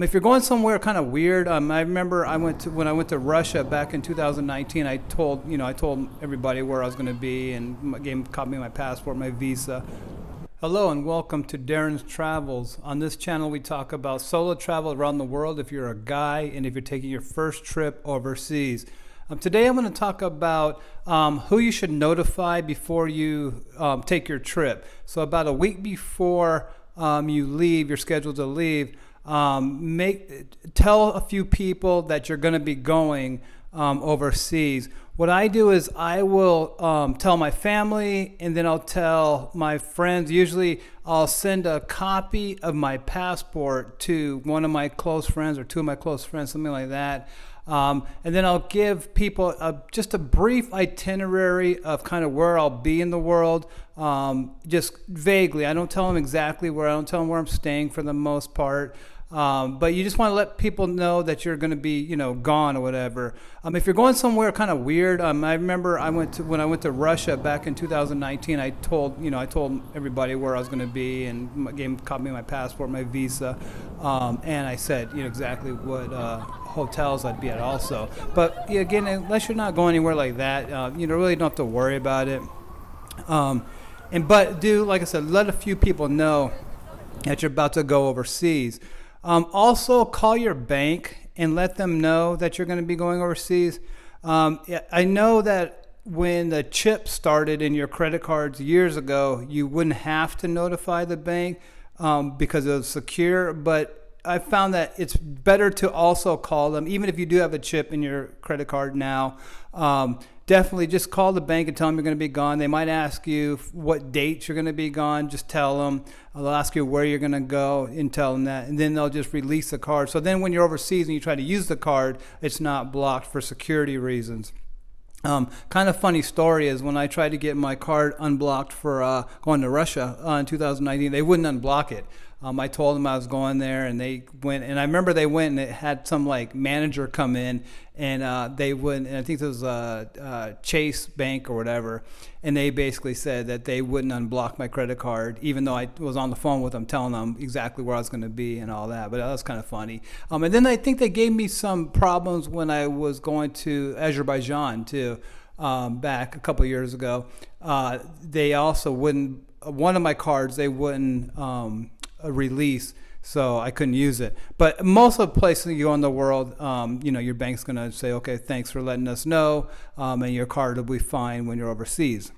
If you're going somewhere kind of weird, I remember when I went to Russia back in 2019. I told everybody where I was going to be and gave them a copy of my passport, my visa. Hello and welcome to Darren's Travels. On this channel, we talk about solo travel around the world if you're a guy and if you're taking your first trip overseas. Today, I'm going to talk about who you should notify before you take your trip. So about a week before you're scheduled to leave. Tell a few people that you're going to be going overseas. What I do is I will tell my family, and then I'll tell my friends. Usually I'll send a copy of my passport to one of my close friends or two of my close friends, something like that. And then I'll give people just a brief itinerary of kind of where I'll be in the world, just vaguely. I don't tell them exactly where. I don't tell them where I'm staying for the most part. But you just want to let people know that you're going to be, gone or whatever. If you're going somewhere kind of weird, I remember when I went to Russia back in 2019. I told everybody where I was going to be and gave them a copy of my passport, my visa, and I said, exactly what hotels I'd be at also. But again, unless you're not going anywhere like that, you really don't have to worry about it. But like I said, let a few people know that you're about to go overseas. Also, call your bank and let them know that you're going to be going overseas. I know that when the chip started in your credit cards years ago, you wouldn't have to notify the bank because it was secure, but I found that it's better to also call them, even if you do have a chip in your credit card now. Definitely just call the bank and tell them you're going to be gone. They might ask you what dates you're going to be gone. Just tell them. They'll ask you where you're going to go and tell them that. And then they'll just release the card. So then when you're overseas and you try to use the card, it's not blocked for security reasons. Kind of funny story is when I tried to get my card unblocked for going to Russia in 2019, they wouldn't unblock it. I told them I was going there, and they went. And I remember they went and it had some manager come in, and they wouldn't. And I think it was Chase Bank or whatever, and they basically said that they wouldn't unblock my credit card, even though I was on the phone with them, telling them exactly where I was going to be and all that. But that was kind of funny. And then I think they gave me some problems when I was going to Azerbaijan too, back a couple of years ago. They also wouldn't. One of my cards they wouldn't. Release, so I couldn't use it. But most of the places you go in the world, your bank's going to say, okay, thanks for letting us know, and your card will be fine when you're overseas.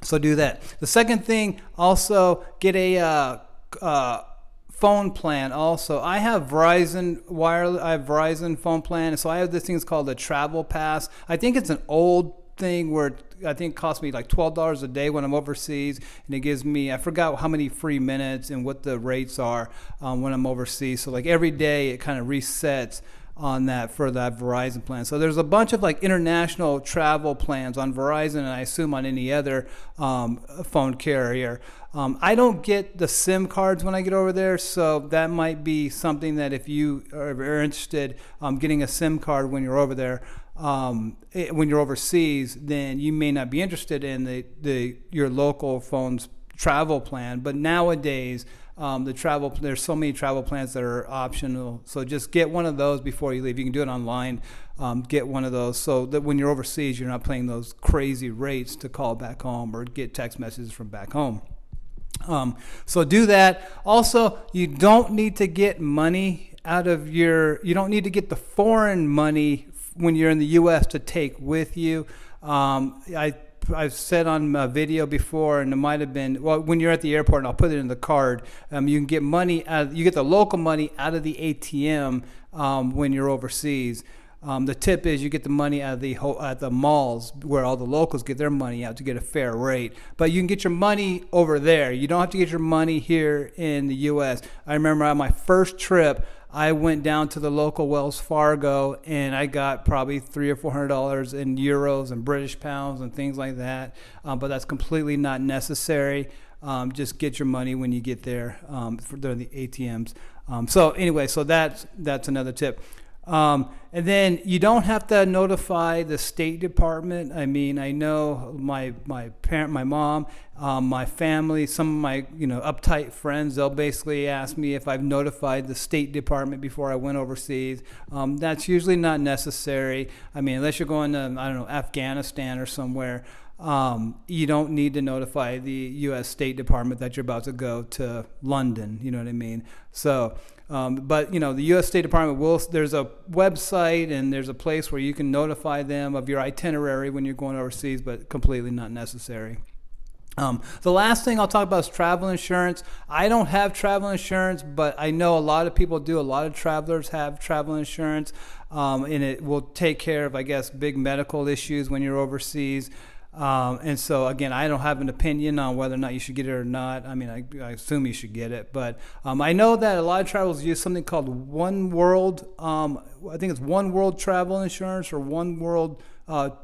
So do that. The second thing, also get a phone plan. Also, I have Verizon phone plan, so I have this thing called the Travel Pass. I think it's an old thing where I think it costs me like $12 a day when I'm overseas, and it gives me, I forgot how many free minutes and what the rates are when I'm overseas. So every day it kind of resets on that for that Verizon plan. So there's a bunch of international travel plans on Verizon, and I assume on any other phone carrier. I don't get the SIM cards when I get over there, so that might be something that if you are interested getting a SIM card when you're over there, when you're overseas, then you may not be interested in your local phone's travel plan. But nowadays, there's so many travel plans that are optional. So just get one of those before you leave. You can do it online. Get one of those so that when you're overseas, you're not paying those crazy rates to call back home or get text messages from back home. So do that. Also, you don't need to get money you don't need to get the foreign money when you're in the U.S. to take with you. I've said on a video before, and it might have been, when you're at the airport, and I'll put it in the card, you can get money you get the local money out of the ATM when you're overseas. The tip is you get the money out of at the malls where all the locals get their money out to get a fair rate. But you can get your money over there. You don't have to get your money here in the U.S. I remember on my first trip, I went down to the local Wells Fargo, and I got probably $300 or $400 in euros and British pounds and things like that. But that's completely not necessary. Just get your money when you get there for the ATMs. So anyway, so that's another tip. And then you don't have to notify the State Department. I mean, I know my parent, my mom, my family, some of my uptight friends. They'll basically ask me if I've notified the State Department before I went overseas. That's usually not necessary. I mean, unless you're going to Afghanistan or somewhere. You don't need to notify the U.S. State Department that you're about to go to London. You know what I mean? So, but the U.S. State Department there's a website and there's a place where you can notify them of your itinerary when you're going overseas, but completely not necessary. The last thing I'll talk about is travel insurance. I don't have travel insurance, but I know a lot of people do. A lot of travelers have travel insurance, and it will take care of, I guess, big medical issues when you're overseas. And so, again, I don't have an opinion on whether or not you should get it or not. I mean, I assume you should get it. But I know that a lot of travelers use something called One World. I think it's One World Travel Insurance or One World Alliance,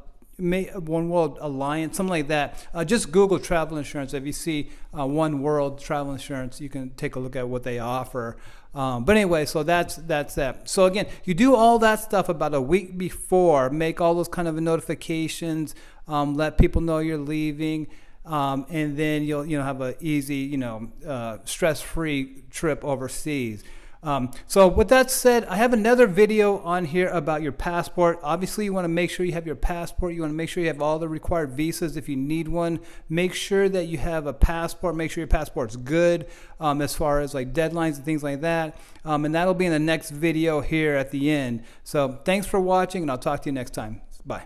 something like that. Just Google travel insurance. If you see One World Travel Insurance, you can take a look at what they offer. But anyway, so that's that. So again, you do all that stuff about a week before, make all those kind of notifications, let people know you're leaving, and then you'll have a easy, stress-free trip overseas. So with that said, I have another video on here about your passport. Obviously, you want to make sure you have your passport. You want to make sure you have all the required visas if you need one. Make sure that you have a passport. Make sure your passport's good as far as like deadlines and things like that. And that'll be in the next video here at the end. So thanks for watching, and I'll talk to you next time. Bye.